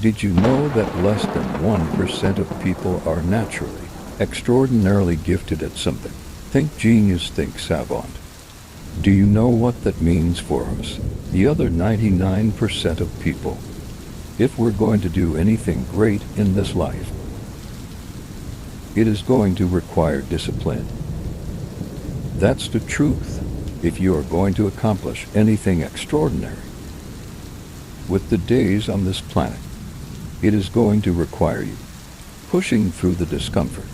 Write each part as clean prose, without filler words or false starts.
Did you know that less than 1% of people are naturally, extraordinarily gifted at something? Think genius, think savant. Do you know what that means for us, the other 99% of people? If we're going to do anything great in this life, it is going to require discipline. That's the truth. If you are going to accomplish anything extraordinary with the days on this planet, it is going to require you pushing through the discomfort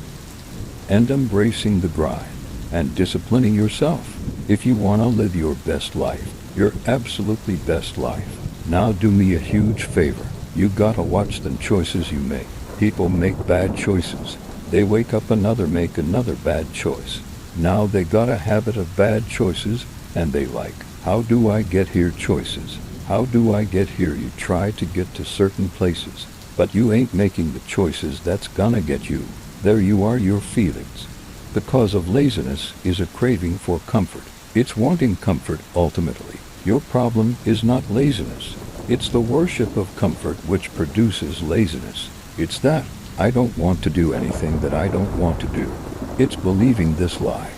and embracing the grind and disciplining yourself if you want to live your best life, your absolutely best life. Now do me a huge favor. You gotta watch the choices you make. People make bad choices. They wake up make another bad choice. Now they got a habit of bad choices, and they like, how do I get here choices? How do I get here? You try to get to certain places, but you ain't making the choices that's gonna get you. There you are, your feelings. The cause of laziness is a craving for comfort. It's wanting comfort ultimately. Your problem is not laziness. It's the worship of comfort which produces laziness. It's that, I don't want to do anything that I don't want to do. It's believing this lie,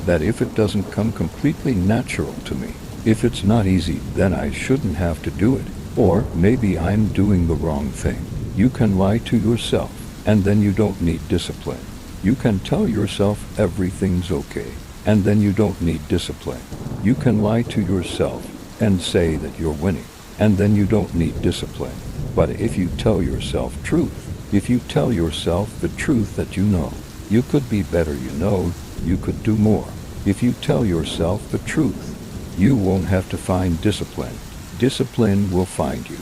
that if it doesn't come completely natural to me, if it's not easy, then I shouldn't have to do it. Or maybe I'm doing the wrong thing. You can lie to yourself, and then you don't need discipline. You can tell yourself everything's okay, and then you don't need discipline. You can lie to yourself and say that you're winning, and then you don't need discipline. But if you tell yourself truth, if you tell yourself the truth that you know, you could be better, you could do more. If you tell yourself the truth, you won't have to find discipline. Discipline will find you.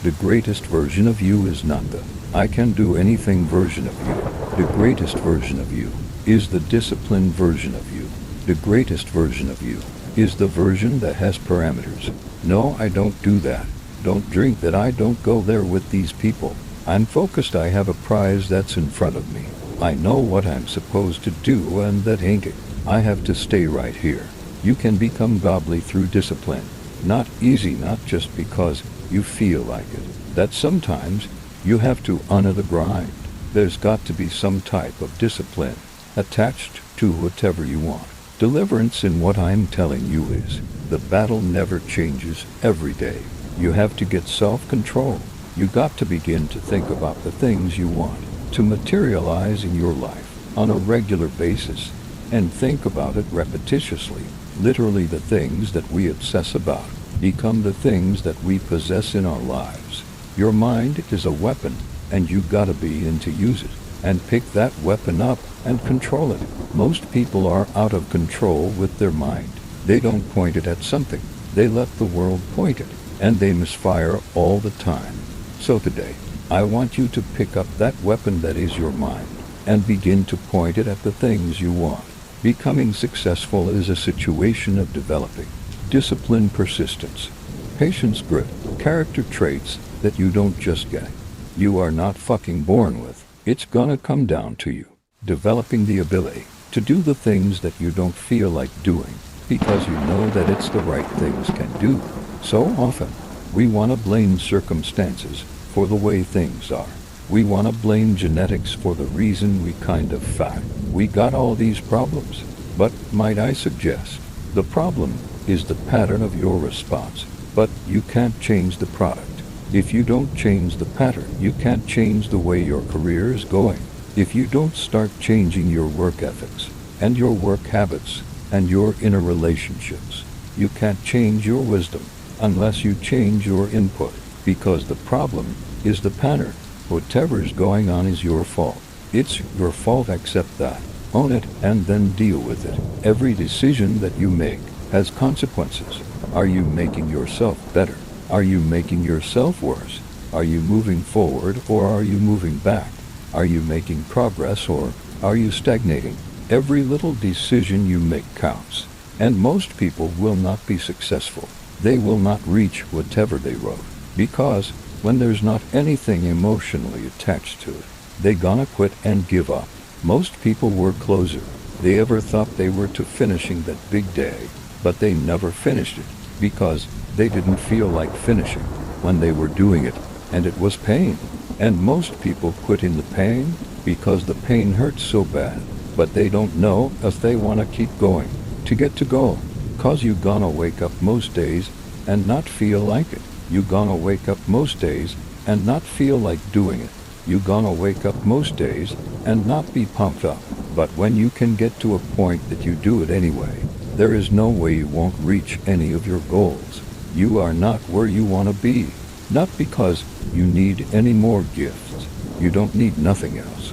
The greatest version of you is not the I can do anything version of you. The greatest version of you is the disciplined version of you. The greatest version of you is the version that has parameters. No, I don't do that. Don't drink that. I don't go there with these people. I'm focused. I have a prize that's in front of me. I know what I'm supposed to do, and that ain't it. I have to stay right here. You can become godly through discipline. Not easy, not just because you feel like it. That sometimes you have to honor the grind. There's got to be some type of discipline attached to whatever you want. Deliverance in what I'm telling you is, the battle never changes every day. You have to get self-control. You got to begin to think about the things you want to materialize in your life on a regular basis, and think about it repetitiously. Literally, the things that we obsess about become the things that we possess in our lives. Your mind is a weapon, and you gotta be in to use it, and pick that weapon up and control it. Most people are out of control with their mind. They don't point it at something. They let the world point it, and they misfire all the time. So today, I want you to pick up that weapon that is your mind and begin to point it at the things you want. Becoming successful is a situation of developing discipline, persistence, patience, grit, character traits that you don't just get. You are not fucking born with. It's gonna come down to you developing the ability to do the things that you don't feel like doing because you know that it's the right things can do. So often, we want to blame circumstances for the way things are. We want to blame genetics for the reason we kind of fat. We got all these problems. But might I suggest, the problem is the pattern of your response. But you can't change the product. If you don't change the pattern, you can't change the way your career is going. If you don't start changing your work ethics and your work habits and your inner relationships, you can't change your wisdom unless you change your input, because the problem is the pattern. Whatever's going on is your fault. It's your fault. Accept that. Own it, and then deal with it. Every decision that you make has consequences. Are you making yourself better? Are you making yourself worse? Are you moving forward, or are you moving back? Are you making progress, or are you stagnating? Every little decision you make counts, and most people will not be successful. They will not reach whatever they wrote, because when there's not anything emotionally attached to it, they gonna quit and give up. Most people were closer. They ever thought they were to finishing that big day, but they never finished it because they didn't feel like finishing when they were doing it, and it was pain. And most people quit in the pain because the pain hurts so bad, but they don't know if they want to keep going. To get to go, 'cause you gonna wake up most days and not feel like it. You gonna wake up most days and not feel like doing it. You gonna wake up most days and not be pumped up. But when you can get to a point that you do it anyway, there is no way you won't reach any of your goals. You are not where you want to be, not because you need any more gifts. You don't need nothing else.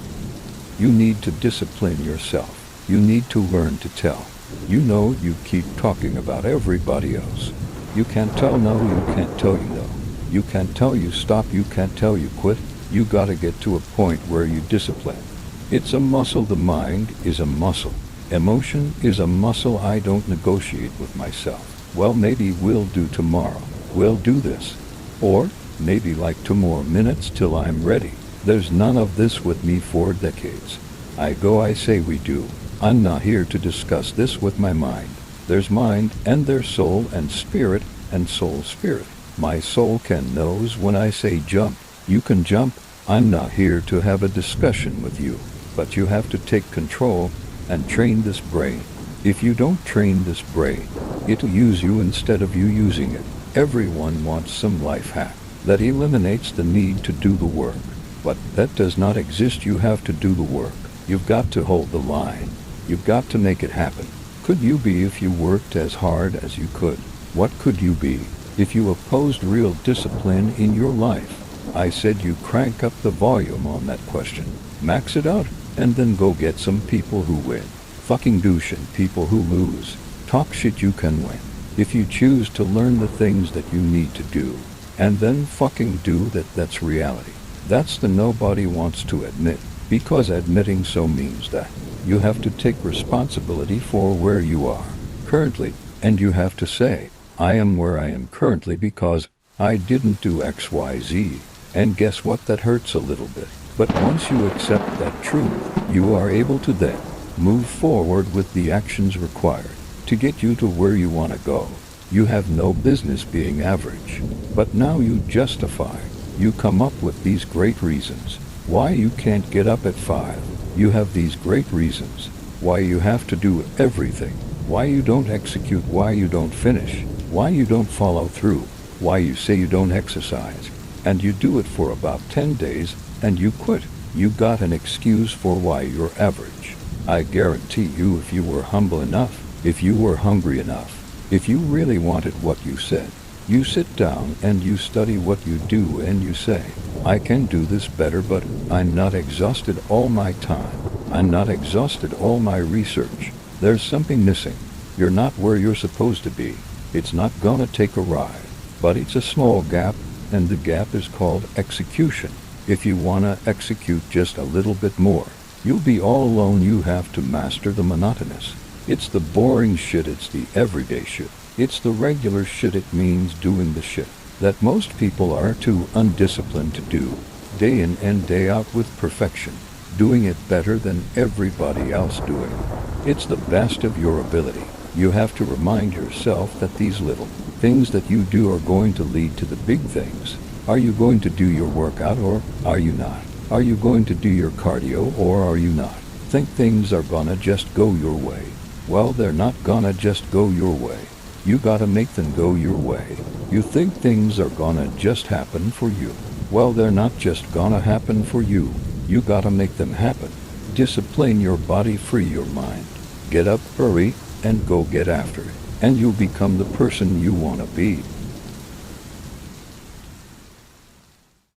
You need to discipline yourself. You need to learn to tell. You know you keep talking about everybody else. You can't tell no, you can't tell you no. You can't tell you stop, you can't tell you quit. You gotta get to a point where you discipline. It's a muscle. The mind is a muscle. Emotion is a muscle. I don't negotiate with myself. Well, maybe we'll do tomorrow. We'll do this. Or maybe like 2 more minutes till I'm ready. There's none of this with me for decades. I go, I say we do. I'm not here to discuss this with my mind. There's mind and there's soul and spirit and soul spirit. My soul can knows when I say jump. You can jump. I'm not here to have a discussion with you, but you have to take control and train this brain. If you don't train this brain, it'll use you instead of you using it. Everyone wants some life hack that eliminates the need to do the work, but that does not exist. You have to do the work. You've got to hold the line. You've got to make it happen. Could you be if you worked as hard as you could? What could you be if you opposed real discipline in your life? I said you crank up the volume on that question. Max it out, and then go get some people who win. Fucking douching people who lose. Talk shit. You can win if you choose to learn the things that you need to do, and then fucking do that. That's reality. That's the nobody wants to admit, because admitting so means that you have to take responsibility for where you are currently, and you have to say, I am where I am currently because I didn't do XYZ. And guess what? That hurts a little bit. But once you accept that truth, you are able to then move forward with the actions required to get you to where you want to go. You have no business being average, but now you justify. You come up with these great reasons why you can't get up at 5. You have these great reasons why you have to do everything, why you don't execute, why you don't finish, why you don't follow through, why you say you don't exercise, and you do it for about 10 days and you quit. You got an excuse for why you're average. I guarantee you, if you were humble enough, if you were hungry enough, if you really wanted what you said, you sit down and you study what you do and you say, I can do this better, but I'm not exhausted all my time. I'm not exhausted all my research. There's something missing. You're not where you're supposed to be. It's not gonna take a ride, but it's a small gap, and the gap is called execution. If you wanna execute just a little bit more, you'll be all alone. You have to master the monotonous. It's the boring shit. It's the everyday shit. It's the regular shit. It means doing the shit that most people are too undisciplined to do, day in and day out with perfection, doing it better than everybody else doing it. It's the best of your ability. You have to remind yourself that these little things that you do are going to lead to the big things. Are you going to do your workout or are you not? Are you going to do your cardio or are you not? Think things are gonna just go your way. Well, they're not gonna just go your way. You gotta make them go your way. You think things are gonna just happen for you. Well, they're not just gonna happen for you. You gotta make them happen. Discipline your body, free your mind. Get up early and go get after it. And you'll become the person you wanna be.